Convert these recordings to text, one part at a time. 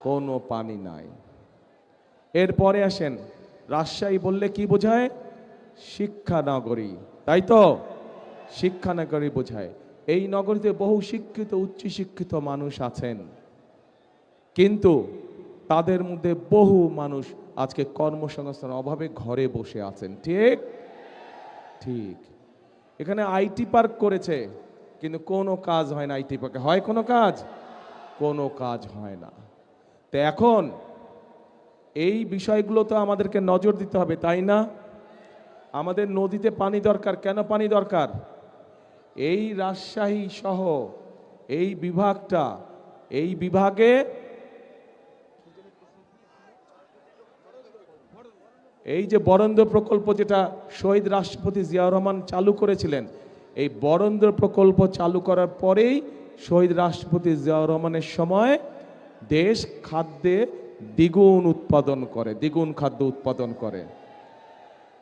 কোনো পানি নাই। এরপরে আসেন, রাজশাহী বললে কি বোঝায়? শিক্ষানগরী, তাই তো? শিক্ষানগরী বোঝায়। এই নগরীতে বহু শিক্ষিত উচ্চ শিক্ষিত মানুষ আছেন, কিন্তু তাদের মধ্যে বহু মানুষ আজকে কর্মসংস্থানের অভাবে ঘরে বসে আছেন। ঠিক ঠিক এখানে আইটি পার্ক করেছে, কিন্তু কোনো কাজ হয় না। আইটি পার্কে হয় কোনো কাজ? কোনো কাজ হয় না। তো এখন এই বিষয়গুলো তো আমাদেরকে নজর দিতে হবে, তাই না? আমাদের নদীতে পানি দরকার। কেন পানি দরকার? এই রাজশাহী সহ এই বিভাগটা, এই বিভাগে এই যে বরেন্দ্র প্রকল্প, যেটা শহীদ রাষ্ট্রপতি জিয়াউর রহমান চালু করেছিলেন, এই বরেন্দ্র প্রকল্প চালু করার পরেই শহীদ রাষ্ট্রপতি জিয়াউর রহমানের সময় দেশ খাদ্যে দ্বিগুণ উৎপাদন করে, দ্বিগুণ খাদ্য উৎপাদন করে।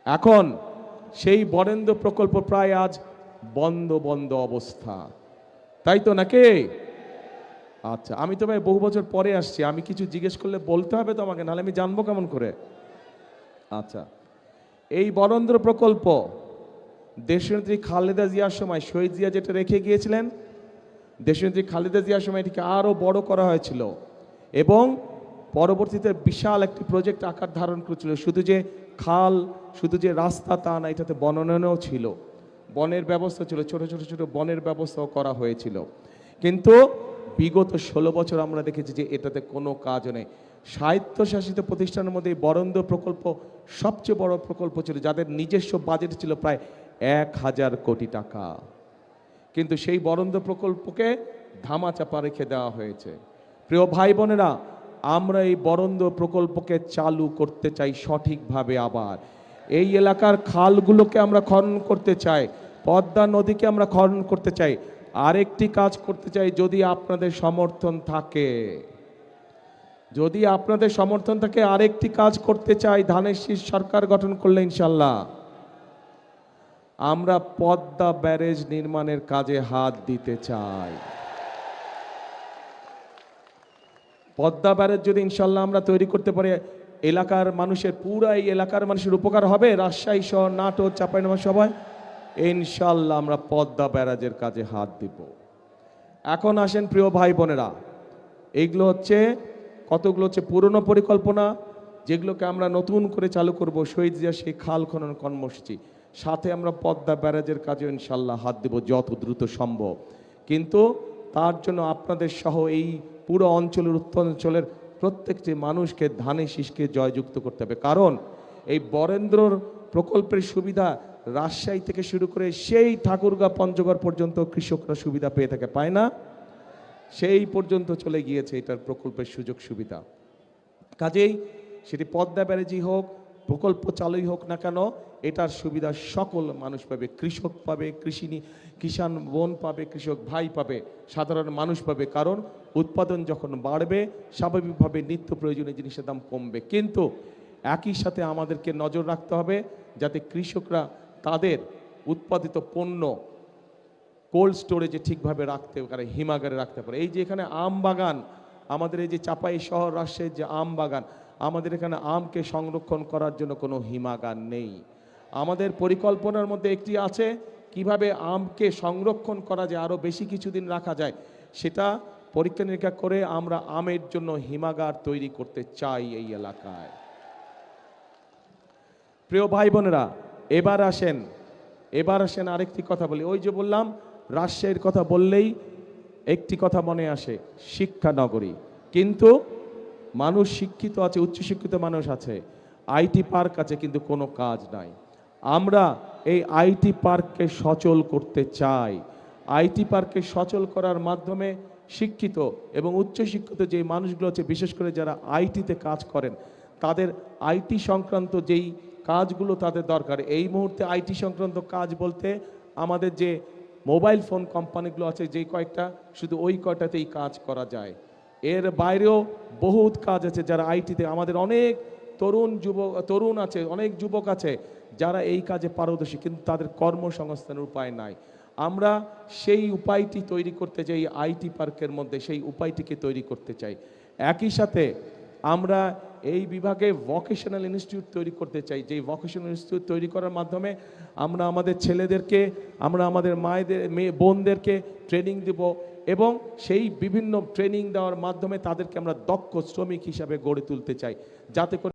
এখন সেই বরেন্দ্র প্রকল্প প্রায় আজ বন্ধ বন্ধ অবস্থা, তাই তো নাকি? আচ্ছা, আমি তো ভাই বহু বছর পরে আসছি, আমি কিছু জিজ্ঞেস করলে বলতে হবে তো আমাকে, নাহলে আমি জানবো কেমন করে? আচ্ছা, এই বরেন্দ্র প্রকল্প দেশনেত্রী খালেদা জিয়ার সময় শহীদ জিয়া যেটা রেখে গিয়েছিলেন, দেশনেত্রী খালেদা জিয়ার সময় এটিকে আরও বড় করা হয়েছিল এবং পরবর্তীতে বিশাল একটি প্রজেক্ট আকার ধারণ করেছিল। শুধু যে খাল, শুধু যে রাস্তা তা না, এটাতে বনায়নও ছিল, বনের ব্যবস্থা ছিল, ছোট ছোট ছোট বনের ব্যবস্থাও করা হয়েছিল। কিন্তু বিগত 16 বছর আমরা দেখেছি যে এটাতে কোনো কাজ নেই। স্বায়ত্তশাসিত প্রতিষ্ঠানের মধ্যে এই বরেন্দ্র প্রকল্প সবচেয়ে বড় প্রকল্প ছিল, যাদের নিজস্ব বাজেট ছিল প্রায় 1000 কোটি টাকা। কিন্তু সেই বরেন্দ্র প্রকল্পকে ধামাচাপা রেখে দেওয়া হয়েছে। প্রিয় ভাই বোনেরা, আমরা এই বরেন্দ্র প্রকল্পকে চালু করতে চাই সঠিকভাবে। আবার এই এলাকার খালগুলোকে আমরা খনন করতে চাই, পদ্মা নদীকে আমরা খনন করতে চাই। আরেকটি কাজ করতে চাই, যদি আপনাদের সমর্থন থাকে, যদি আপনাদের সমর্থন থাকে, আরেকটি কাজ করতে চাই। ধানের শীষ সরকার গঠন করলে ইনশাল্লাহ আমরা পদ্মা ব্যারেজ নির্মাণের কাজে হাত দিতে চাই। পদ্মা ব্যারেজ যদি ইনশাল্লাহ আমরা তৈরি করতে পারি, এলাকার মানুষের, পুরা এই এলাকার মানুষের উপকার হবে। রাজশাহী সহ নাটোর, চাঁপাইনবাবগঞ্জ সবাই ইনশাল্লাহ আমরা পদ্মা ব্যারাজের কাজে হাত দিব। এখন আসেন প্রিয় ভাই বোনেরা, এইগুলো হচ্ছে কতগুলো হচ্ছে পুরনো পরিকল্পনা, যেগুলোকে আমরা নতুন করে চালু করব। শহীদ জিয়া সেই খাল খনন কর্মসূচি, সাথে আমরা পদ্মা ব্যারাজের কাজে ইনশাল্লাহ হাত দেব যত দ্রুত সম্ভব। কিন্তু তার জন্য আপনাদের সহ এই পুরো অঞ্চলের, উত্তরাঞ্চলের প্রত্যেকটি মানুষকে ধানের শীষকে জয়যুক্ত করতে হবে। কারণ এই বরেন্দ্র প্রকল্পের সুবিধা রাজশাহী থেকে শুরু করে সেই ঠাকুরগাঁ পঞ্চগড় পর্যন্ত কৃষকরা সুবিধা পেয়ে থাকে, পায় না? সেই পর্যন্ত চলে গিয়েছে এটার প্রকল্পের সুযোগ সুবিধা। কাজেই সেটি পদ্মা ব্যারেজই হোক, প্রকল্প চালুই হোক না কেন, এটার সুবিধা সকল মানুষ পাবে। কৃষক পাবে, কিষাণ বোন পাবে, কৃষক ভাই পাবে, সাধারণ মানুষ পাবে। কারণ উৎপাদন যখন বাড়বে, স্বাভাবিকভাবে নিত্য প্রয়োজনীয় জিনিসের দাম কমবে। কিন্তু একই সাথে আমাদেরকে নজর রাখতে হবে যাতে কৃষকরা তাদের উৎপাদিত পণ্য কোল্ড স্টোরেজে ঠিকভাবে রাখতে পারে, হিমাগারে রাখতে পারে। এই যে এখানে আম বাগান, আমাদের এই যে চাপাই শহর রাজশাহীর যে আম বাগান, আমাদের এখানে আমকে সংরক্ষণ করার জন্য কোনো হিমাগার নেই। আমাদের পরিকল্পনার মধ্যে একটি আছে, কিভাবে আমকে সংরক্ষণ করা যায়, আরও বেশি কিছুদিন রাখা যায়, সেটা পরীক্ষা নিরীক্ষা করে আমরা আমের জন্য হিমাগার তৈরি করতে চাই এই এলাকায়। প্রিয় ভাই বোনেরা, এবার আসেন আরেকটি কথা বলি। ওই যে বললাম, রাজশাহীর কথা বললেই একটি কথা মনে আসে, শিক্ষানগরী। কিন্তু মানুষ শিক্ষিত আছে, উচ্চশিক্ষিত মানুষ আছে, আইটি পার্ক আছে, কিন্তু কোনো কাজ নাই। আমরা এই আইটি পার্ককে সচল করতে চাই। আইটি পার্ককে সচল করার মাধ্যমে শিক্ষিত এবং উচ্চশিক্ষিত যে মানুষগুলো আছে, বিশেষ করে যারা আইটিতে কাজ করেন, তাদের আইটি সংক্রান্ত যেই কাজগুলো তাদের দরকার, এই মুহূর্তে আইটি সংক্রান্ত কাজ বলতে আমাদের যে মোবাইল ফোন কোম্পানিগুলো আছে, যেই কয়েকটা, শুধু ওই কয়টাতেই কাজ করা যায়। এর বাইরেও বহুত কাজ আছে যারা আইটিতে, আমাদের অনেক তরুণ আছে, অনেক যুবক আছে যারা এই কাজে পারদর্শী, কিন্তু তাদের কর্মসংস্থানের উপায় নাই। আমরা সেই উপায়টি তৈরি করতে চাই, আইটি পার্কের মধ্যে সেই উপায়টিকে তৈরি করতে চাই। একই সাথে আমরা এই বিভাগে ভোকেশনাল ইনস্টিটিউট তৈরি করতে চাই, যেই ভোকেশনাল ইনস্টিটিউট তৈরি করার মাধ্যমে আমরা আমাদের ছেলেদেরকে, আমরা আমাদের মায়েদের বোনদেরকে ট্রেনিং দেব এবং সেই বিভিন্ন ট্রেনিং দেওয়ার মাধ্যমে তাদেরকে আমরা দক্ষ শ্রমিক হিসাবে গড়ে তুলতে চাই, যাতে করে